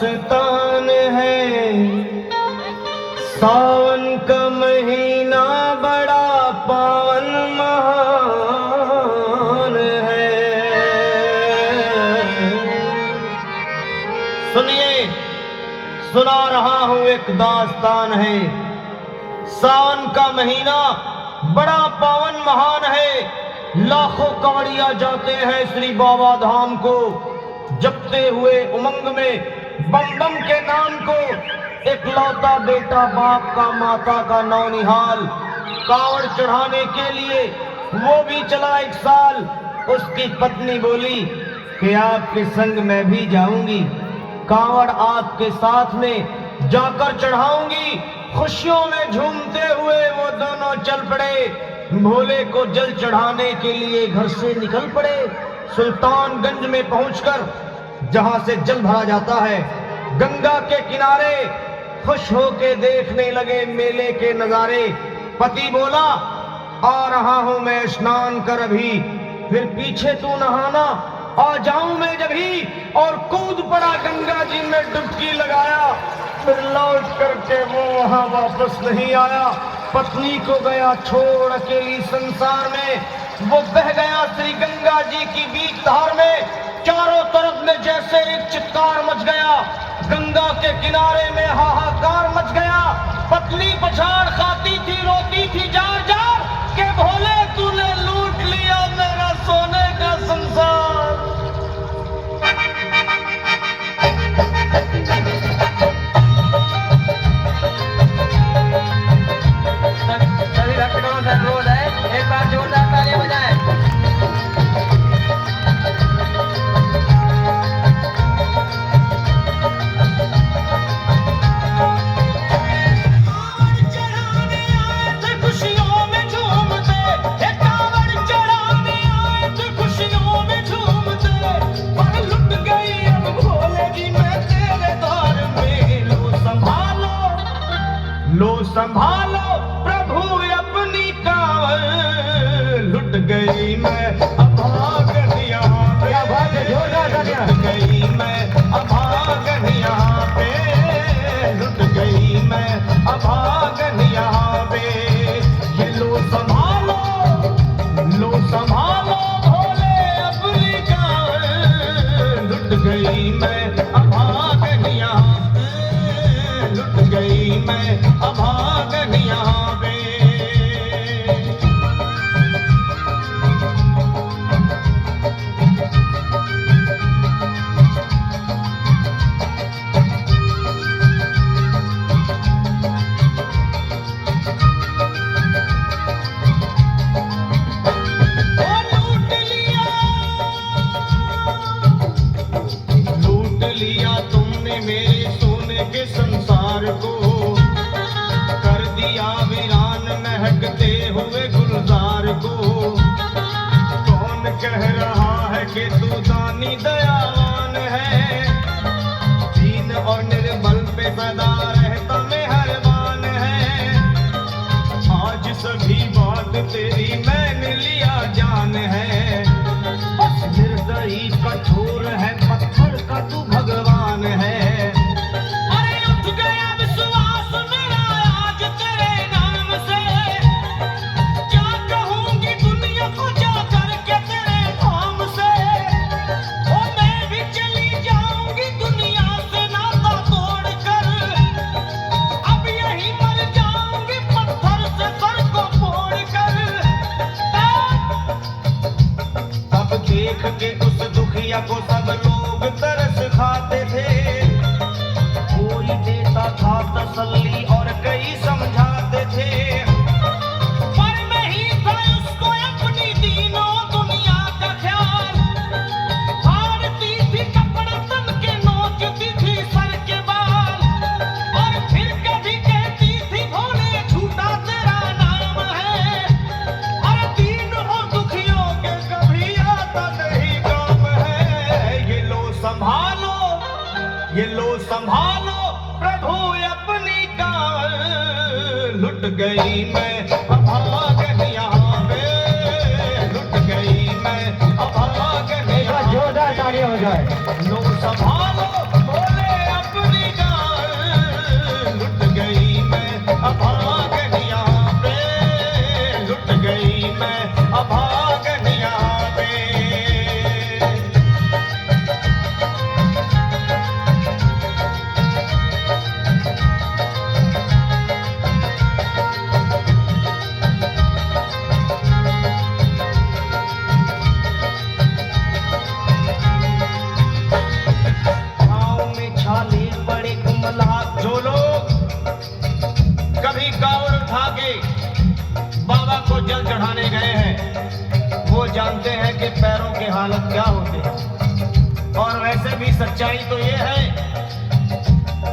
दास्तान है। सावन का महीना बड़ा पावन महान है। सुनिए, सुना रहा हूं एक दास्तान है। सावन का महीना बड़ा पावन महान है। लाखों कांवड़िया जाते हैं श्री बाबा धाम को, जपते हुए उमंग में बम बम के नाम को। एक लौता बेटा बाप का माता का नौनिहाल, कांवड़ चढ़ाने के लिए वो भी चला एक साल। उसकी पत्नी बोली कि आपके संग मैं भी जाऊंगी, कांवड़ आपके साथ में जाकर चढ़ाऊंगी। खुशियों में झूमते हुए वो दोनों चल पड़े। भोले को जल चढ़ाने के लिए घर से निकल पड़े। सुल्तानगंज में पहुंचकर जहां से जल भरा जाता है, गंगा के किनारे खुश होके देखने लगे मेले के नजारे। पति बोला आ रहा हूं मैं स्नान कर अभी, फिर पीछे तू नहाना आ जाऊं मैं जभी। और कूद पड़ा गंगा जी में डुबकी लगाया। फिर लौट करके वो वहां वापस नहीं आया। पत्नी को गया छोड़ अकेली संसार में। वो बह गया श्री गंगा जी की बीच धार में। चारों तरफ में जैसे एक चित्कार मच गया, गंगा के किनारे में हाहाकार मच गया। पत्नी पछाड़ खाती थी, रोती थी जार जार के भोले तूने लूट लिया मेरा सोने का संसार। सभी भक्तों से अनुरोध है, एक बार जोरदार तालियां बजाएं। लो संभालो प्रभु अपनी कांवर, लुट गई मैं अभागन यहाँ पे। लुट गई मैं अभागन यहाँ पे। लुट गई मैं अभागन यहाँ पे। ये लो संभालो भोले अपनी कांवर, लुट गई मैं अभागन यहाँ पे। लुट गई मैं अभागन यहाँ पे। लूट लिया तुमने मेरे सोने के संसार को, कर दिया वीरान महकते हुए गुलजार को। कौन कह रहा है कि तू दानी दयावान है, दीन और निर्बल पे सदा रहता मेहरबान है। आज सभी बात तेरी मैंने लिया जान है। बस निर्दयी कठोर है, पत्थर का तू भगवान है। अरे उठ गया विश्वास मेरा आज तेरे नाम से, क्या कहूंगी दुनिया को जा करके तेरे धाम से। ओ मैं भी चली जाऊंगी दुनिया से नाता तोड़ कर, अब यही मर जाऊंगी पत्थर से सर को फोड़ कर। अब देख के उस दुखिया को सब लोग तरस खाते थे। कोई देता था तसल्ली और कई समझाते थे, पर नहीं था उसको अपनी दीनों दुनिया का ख्याल। फाड़ती थी कपड़ा तन के, नोचती थी सर के बाल, और फिर कभी कहती थी भोले झूठा तेरा नाम है। और दीन हो दुखियों के कभी आता नहीं काम है। ये लो संभालो प्रभु अपनी कांवर, लुट गई मैं अभागन यहाँ पे। लुट गई मैं अभागन यहाँ पे। जोरदार तालियां हो जाए। लो संभालो भोले अपनी और वैसे भी सच्चाई तो ये है,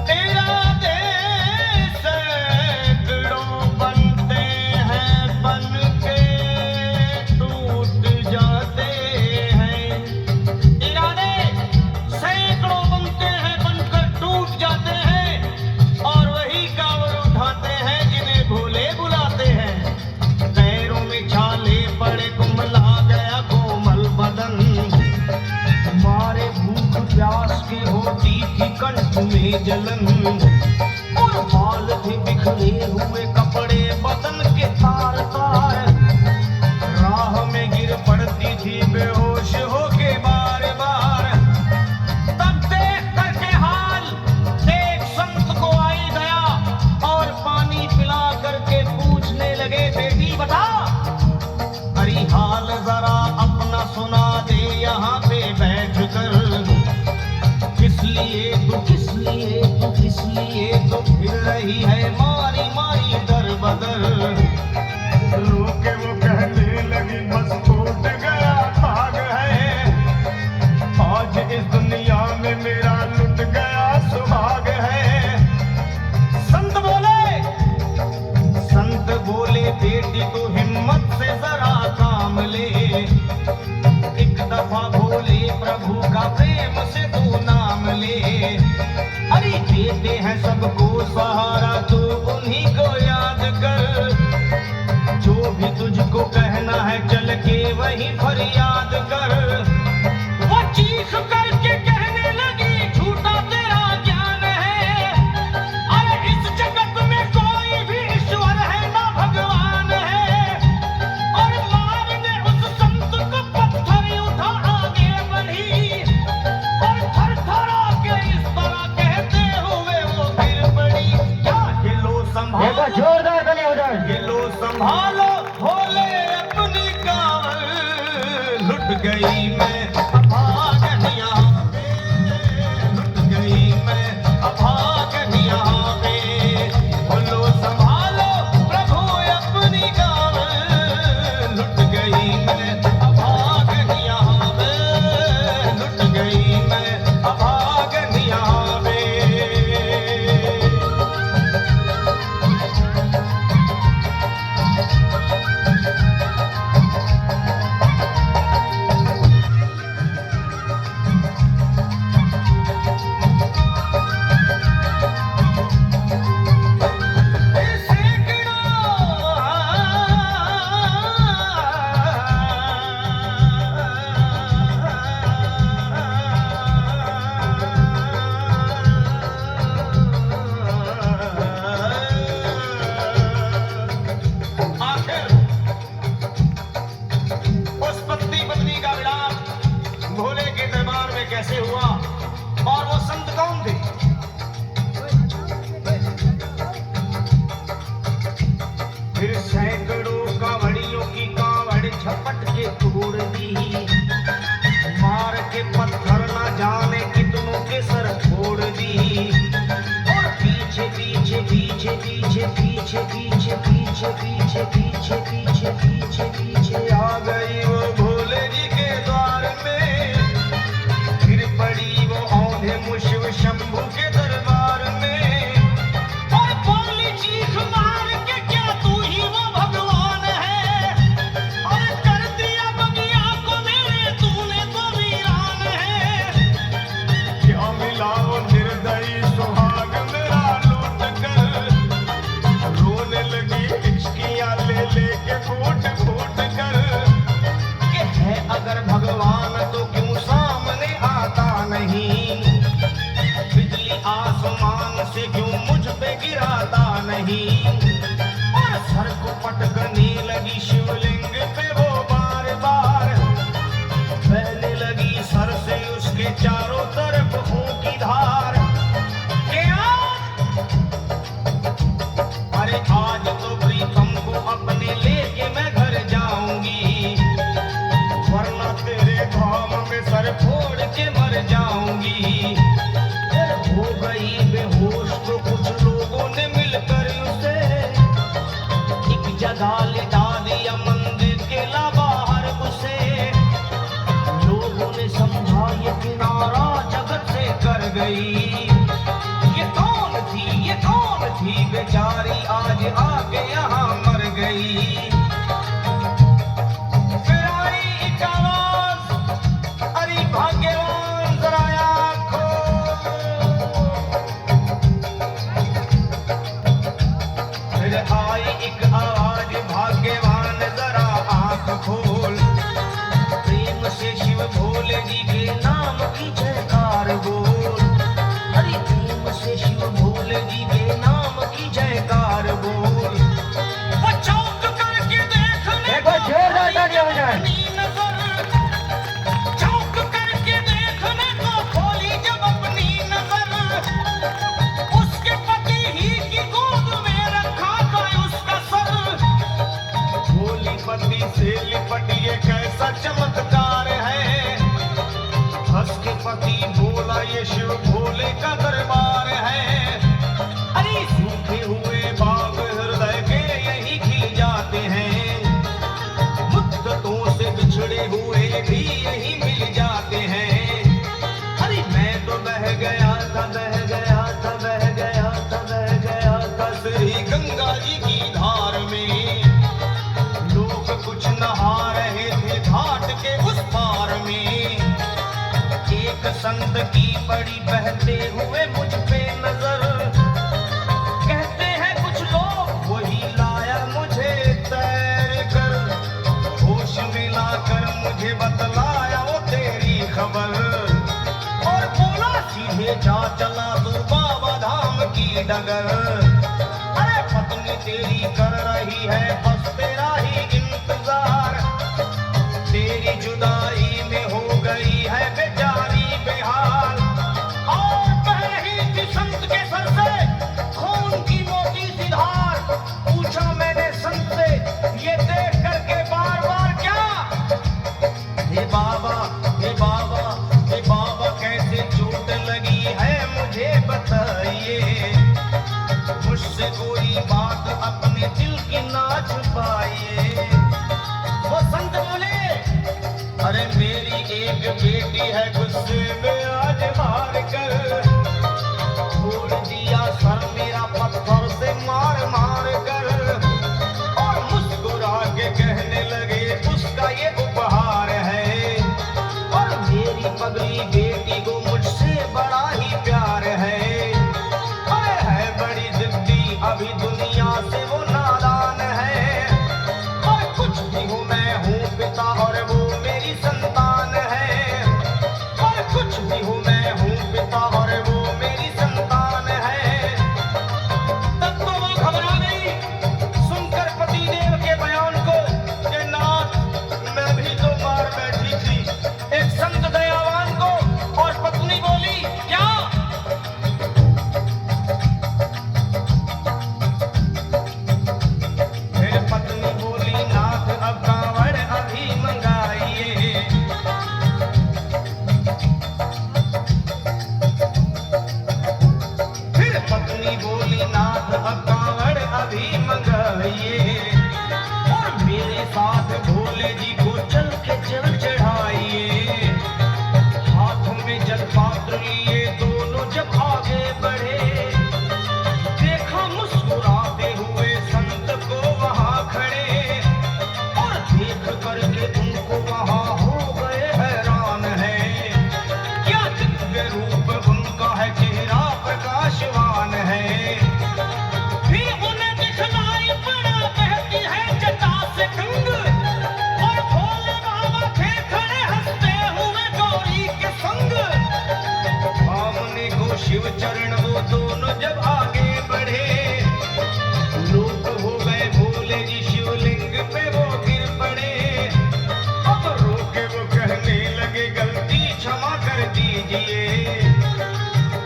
तेरा देश सैकड़ों बनते हैं, बन के टूट जाते हैं। इरादे सैकड़ों बनते हैं, बनकर टूट जाते हैं, और वही कांवर उठाते हैं जिन्हें भोले बुलाते हैं। पैरों में छाले पड़े, कुम्हला गया कोमल बदन, मारे भूख प्यास के होती थी कंठ में जलन, और बाल थे बिखरे हुए कपड़े बदन के तार तार, राह में गिर पड़ती थी बेहोश होके बार बार। तब देख करके हाल एक संत को आई गया, और पानी पिला करके पूछने लगे, बेटी बता अरे हाल जरा अपना सुना दे यहाँ पे बैठ कर, किस लिए तू किस लिए तू किस लिए तो फिर रही है मारी मारी दर बदर। रोके वो कहने लगी बस टूट गया भाग है, आज इस दुनिया में मेरा लुट गया सुहाग है। संत बोले बेटी तो हिम्मत से जरा काम ले, एक दफा भोले प्रभु का प्रेम से तू नाम ले। अरे देते हैं सबको सहारा, तू उन्हीं को याद कर, जो भी तुझको कहना है चल के वही फरियाद कर। वो चीख करके कहने लगी झूठा तेरा ज्ञान है, अरे इस जगत में कोई भी ईश्वर है ना भगवान है। और मारने उस संत को पत्थर उठा आगे बढ़ी, और थर थर आके इस तरह कहते हुए वो गिर पड़ी। क्या गिलो संभालो, जोरदार बने उधर। गिलो संभालो भोले अपनी कांवर, लुट गई मैं अभागन यहाँ पे, लुट गई मैं अभागन यहाँ पे। बोलो संभालो प्रभु अपनी कांवर, लुट गई मैं अभागन यहाँ पे, लुट गई मैं अभागन यहाँ पे। कैसे हुआ और वो संत कौन थे? फिर सैकड़ों कांवड़ियों की कांवड़ झपट के तोड़ दी, मार के पत्थर ना जाने कितनों के सर फोड़ दी। और पीछे पीछे पीछे पीछे पीछे पीछे पीछे पीछे पीछे पीछे पीछे पीछे आ गई वो भोले जी के द्वार में, फिर पड़ी वो औंधे मुशिव शंभू के दरबार में। और बोली चीख मार के क्या तू ही वो भगवान है, और कर दिया बगिया को मेरे तूने तो वीरान है। क्या मिला वो निर्दयी सुहाग मेरा लूट कर, रोने लगी हिचकियां ले लेके फूट फूट कर। कि है अगर भगवान तो क्यों सामने आता नहीं, बिजली आसमान से क्यों मुझ पे गिराता नहीं। और सर को पटकने लगी शिवलिंग पे वो बार बार, बहने लगी सर से उसके चारों तरफ खून की धार। अरे आज तो प्रीतम को अपने लेके मैं घर जाऊंगी, वरना तेरे धाम में सर फोड़ के मर जाऊंगी। हो गई बेहोश तो कुछ लोगों ने मिलकर उसे एक जगह लिटा दिया मंदिर के ला बाहर उसे। लोगों ने समझा ये किनारा जगत से कर गई। ये कौन थी बेचारी आज आके यहाँ मर गई। फिर आई एक आवाज, अरे भाग्यवान जरा आँख खोल। फिर आई एक आवाज, भाग्यवान जरा आँख खोल। प्रेम से शिव भोले जी के नाम की जयकार बोल। अरे प्रेम से शिव भोले जी के नाम की जयकार बोल। वो चौंक करके देखने देखो, जोरदार तालियां बजाएं। अपनी नजर, चौंक करके देखने को खोली जब अपनी नजर, उसके पति ही की गोद में रखा था उसका सर। भोली पति से लिपट ये कैसा चमत्कार है। हंस के पति बोला ये शिव भोले का दरबार है। अरे सूखे हुए बाग हृदय के यही खिल जाते हैं। मुद्दतों से बिछड़े हुए भी यही मिल जाते हैं। अरे मैं तो बह गया था, बह गया था, बह गया था, बह गया था श्री गंगा जी की धार में। लोग कुछ नहा रहे थे घाट के उस पार में। एक संत की पड़ी बहते हुए मुझ पे नजर। कहते हैं कुछ लोग वही लाया मुझे तैर कर। होश मिलाकर मुझे बतलाया वो तेरी खबर। और बोला सीधे जा चला तू बाबा धाम की डगर। अरे पत्नी तेरी कर रही है बस तेरा ही इंतजार। तेरी जुदाई में हो गई है बेचारी बेहाल। और बह रही थी संत के सर से खून की मोटी सी धार। पूछा मैंने संत से ये देख करके बार बार क्या। हे बाबा, हे बाबा, हे बाबा कैसे चोट लगी है मुझे बताइए। मुझसे कोई बात अपने दिल की ना छुपाइए। वो संत बोले अरे मेरी एक बेटी है गुस्से में आज मार कर। छोड़ दिया सर मेरा पत्थर से मार मार कर। और मुस्कुरा के कहने लगे उसका ये उपहार है। और मेरी पगली बेटी को मुझसे बड़ा ही प्यार है। अरे है बड़ी जिद्दी अभी दुनिया से वो नादान है। और कुछ भी हूँ मैं हूँ पिता और वो मेरी संतान है। और कुछ भी हूँ मैं हूँ पिता और वो मेरी संतान है। तब तो वो घबरा गई सुनकर पतिदेव के बयान को कि नाथ मैं भी तो मार बैठी थी एक संत दयावान को। और पत्नी बोली क्या। फिर पत्नी बोली नाथ अब कांवड़ अभी मंगाइए। फिर पत्नी बोली नाथ अब कांवड़ अभी मंगाइए। और मेरे साथ भोले जी को चल के जल चढ़ाइए। हाथ में जल पात्र लिए दोनों जब आगे बढ़े। देखा मुस्कुराते हुए संत को वहां खड़े। और देख करके उनको वहां हो गए हैरान है। क्या दिव्य रूप उनका है, चेहरा प्रकाशवान है। फिर उन्हें दिखलाई पड़ा बहती है जटा से गंग। और भोले बाबा थे खड़े हंसते हुए गौरी के संग। सामने को शिव चरण वो दोनों जब आगे बढ़े। लोग हो गए भोले जी शिवलिंग पे वो गिर पड़े। अब रोके वो कहने लगे गलती क्षमा कर दीजिए।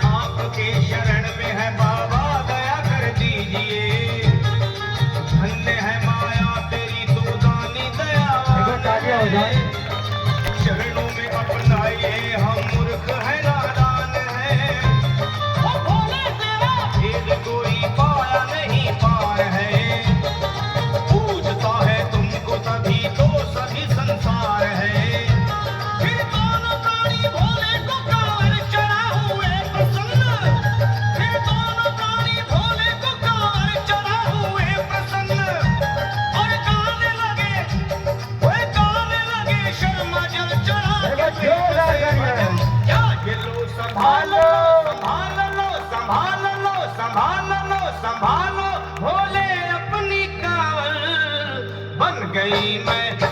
आपके शरण में है बाबा दया कर दीजिए। धन्य है माया तेरी तू दानी देखो, तालियां हो दया। जाएं। चरणों में अपनाइए हम मूर्ख है नादान है। ओ भोले तेरा भेद कोई पाया नहीं पार है। पूजता है तुमको तभी तो सभी संसार है। फिर दोनों प्राणी भोले है।